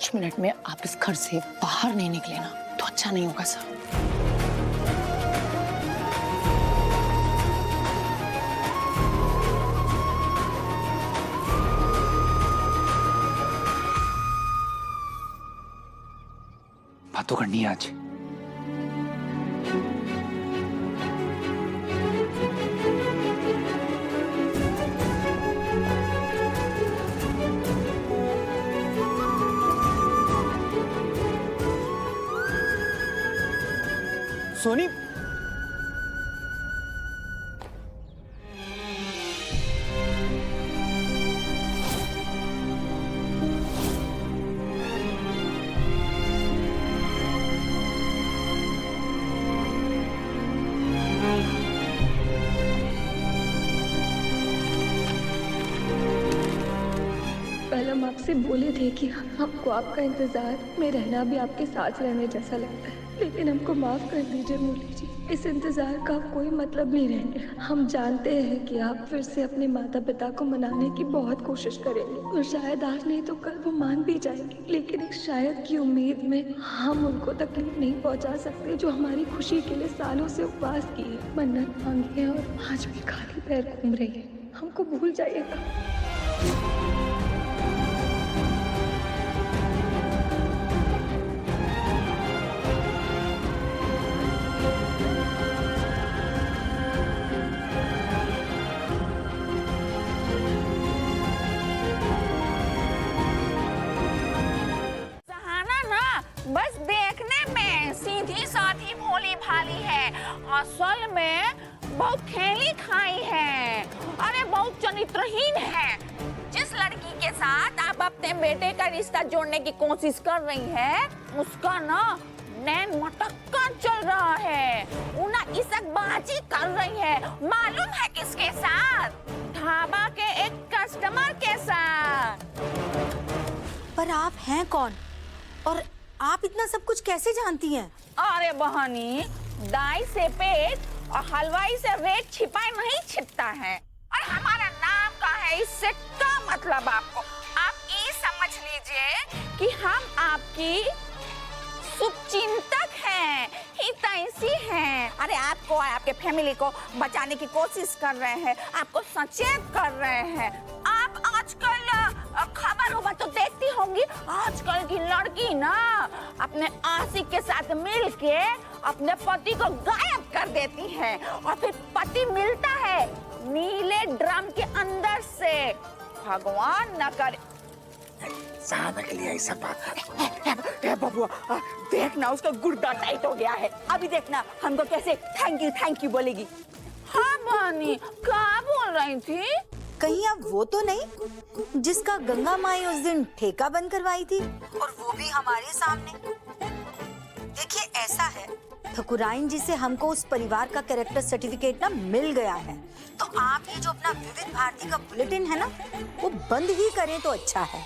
5 minute में आप इस घर से बाहर नहीं निकले ना तो अच्छा नहीं होगा सर। बात तो करनी है आज। सोनी, कल हम आपसे बोले थे कि हमको आपका इंतजार में रहना भी आपके साथ रहने जैसा लगता है, लेकिन हमको माफ कर दीजिए मुरली जी, इस इंतजार का कोई मतलब नहीं रहेगा। हम जानते हैं कि आप फिर से अपने माता पिता को मनाने की बहुत कोशिश करेंगे और शायद आज नहीं तो कल वो मान भी जाएंगे, लेकिन एक शायद की उम्मीद में हम उनको तकलीफ नहीं पहुंचा सकते जो हमारी खुशी के लिए सालों से उपवास किए, मन्नत मांगी है और आज भी खाली पैर घूम रही है। हमको भूल जाइएगा। बस देखने में सीधी साधी भोली भाली है, असल में बहुत खेली खाई है, अरे बहुत चरित्रहीन है। जिस लड़की के साथ आप अपने बेटे का रिश्ता जोड़ने की कोशिश कर रही है उसका ना नैन मटक्का चल रहा है, उना इसकबाजी कर रही है। मालूम है किसके साथ? ढाबा के एक कस्टमर के साथ। पर आप हैं कौन और आप इतना सब कुछ कैसे जानती हैं? अरे बहनी, दाई से पेट और हलवाई से रेट छिपाए नहीं छिपता है। और हमारा नाम का है, इससे क्या मतलब आपको? आप ये समझ लीजिए कि हम आपकी शुभचिंतक हैं, हितैषी हैं। अरे आपको और आपके फैमिली को बचाने की कोशिश कर रहे हैं, आपको सचेत कर रहे हैं। आप आजकल खबर होगा तो देखती होंगी, आजकल की लड़की ना अपने आशिक के साथ मिलके अपने पति को गायब कर देती है और फिर पति मिलता है नीले ड्रम के अंदर से। भगवान न करे सहाना के लिए ऐसा बात। बबुआ देखना, उसका गुर्दा टाइट हो गया है। अभी देखना हमको कैसे थैंक यू बोलेगी। हाँ बहनी, क्या बोल रही थी? कहीं आप वो तो नहीं जिसका गंगा माई उस दिन ठेका बंद करवाई थी, और वो भी हमारे सामने? देखिए ऐसा है, ठकुराइन जी से हमको उस परिवार का कैरेक्टर सर्टिफिकेट ना मिल गया है, तो आप ये जो अपना विविध भारती का बुलेटिन है ना वो बंद ही करें तो अच्छा है।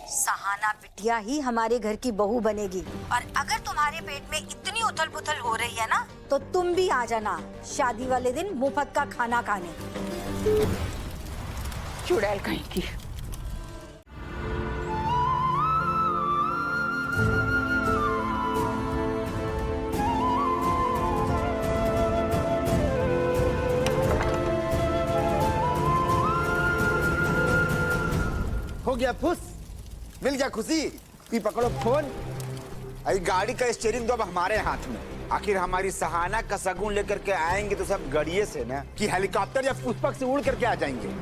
सहाना बिटिया ही हमारे घर की बहू बनेगी, और अगर तुम्हारे पेट में इतनी उथल पुथल हो रही है ना तो तुम भी आ जाना शादी वाले दिन मुफ्त का खाना खाने। चुड़ैल कहीं की। हो गया फुस, मिल गया खुशी। भी पकड़ो फोन, अभी गाड़ी का स्टीयरिंग तो अब हमारे हाथ में। आखिर हमारी सहाना का शगुन लेकर के आएंगे तो सब गड़िए से ना कि हेलीकॉप्टर या पुष्पक से उड़ करके आ जाएंगे।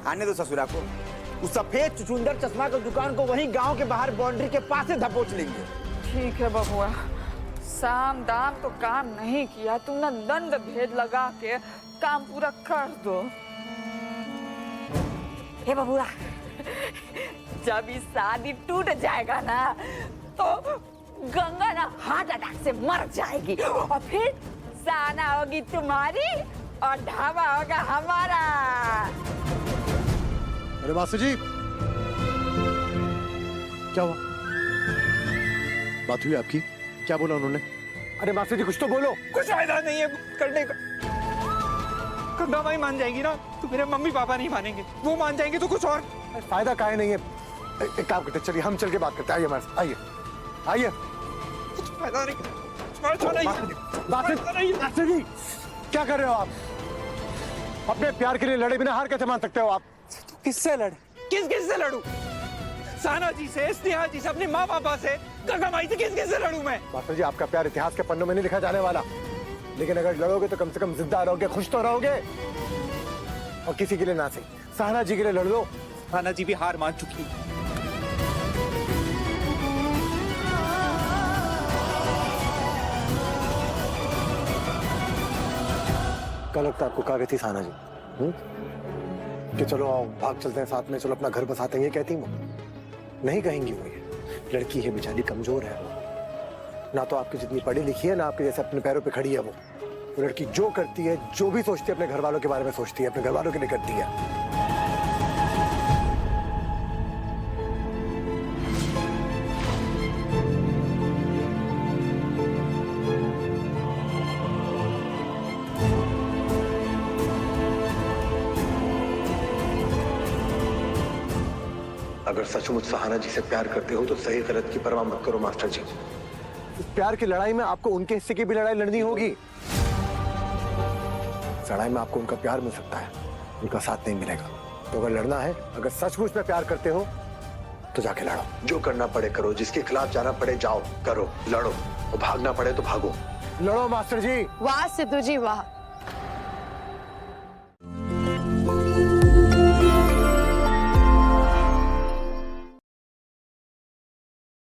आने दो ससुरा को, उस सफेद चुचुंदर चश्मा की दुकान को वहीं गांव के बाहर बाउंड्री के पास से धपोच लेंगे। ठीक है बबुआ, साम दाम तो काम नहीं किया, तुम ना दंड भेद लगा के काम पूरा कर दो। हे बबुआ, जब ये शादी टूट जाएगा ना तो गंगा ना हार्ट अटैक से मर जाएगी और फिर सहाना होगी तुम्हारी और ढाबा होगा हमारा। अरे मास्टर जी, क्या हुआ? बात हुई आपकी? क्या बोला उन्होंने? अरे मास्टर जी कुछ तो बोलो। कुछ फायदा नहीं है करने का। गंगा माई मान जाएगी ना तो मेरे मम्मी पापा नहीं मानेंगे, वो मान जाएंगे तो कुछ और। फायदा काहे नहीं है? एक काम करते हैं, चलिए हम चल के बात करते हैं। आइए हमारे साथ, आइए आइए। कुछ फायदा नहीं, फायदा नहीं। मास्टर जी क्या कर रहे हो आप? अपने प्यार के लिए लड़े बिना हार कैसे मान सकते हो आप? किससे लड़, किससे लड़ूं? साना जी से, स्नेहा जी से, अपने माँ पापा से, गंगा माई से, किससे लड़ूं मैं? मास्टर जी आपका प्यार इतिहास के पन्नों में नहीं लिखा जाने वाला, लेकिन अगर लड़ोगे तो कम से कम जिंदा रहोगे, खुश तो रहोगे। और किसी के लिए ना सही, साना जी के लिए लड़ लो। साना जी भी हार मान चुकी है। कल वक्त आपको कहा थी साना जी कि चलो आओ भाग चलते हैं साथ में, चलो अपना घर बसाते हैं, ये कहती वो नहीं कहेंगी। वो ये लड़की है बेचारी, कमजोर है वो, ना तो आपकी जितनी पढ़ी लिखी है ना आपके जैसे अपने पैरों पे खड़ी है। वो लड़की जो करती है, जो भी सोचती है, अपने घर वालों के बारे में सोचती है, अपने घर वालों के लिए करती है। अगर सचमुच सहाना जी से प्यार करते हो तो सही गलत की परवाह मत करो मास्टर जी। इस प्यार की लड़ाई में आपको उनके हिस्से की भी लड़ाई लड़नी होगी। इस लड़ाई में आपको उनका प्यार मिल सकता है, उनका साथ नहीं मिलेगा। तो अगर लड़ना है, अगर सचमुच में प्यार करते हो तो जाके लड़ो, जो करना पड़े करो, जिसके खिलाफ जाना पड़े जाओ, करो, लड़ो, और भागना पड़े तो भागो। लड़ो मास्टर जी। वाह सिद्धू जी वाह,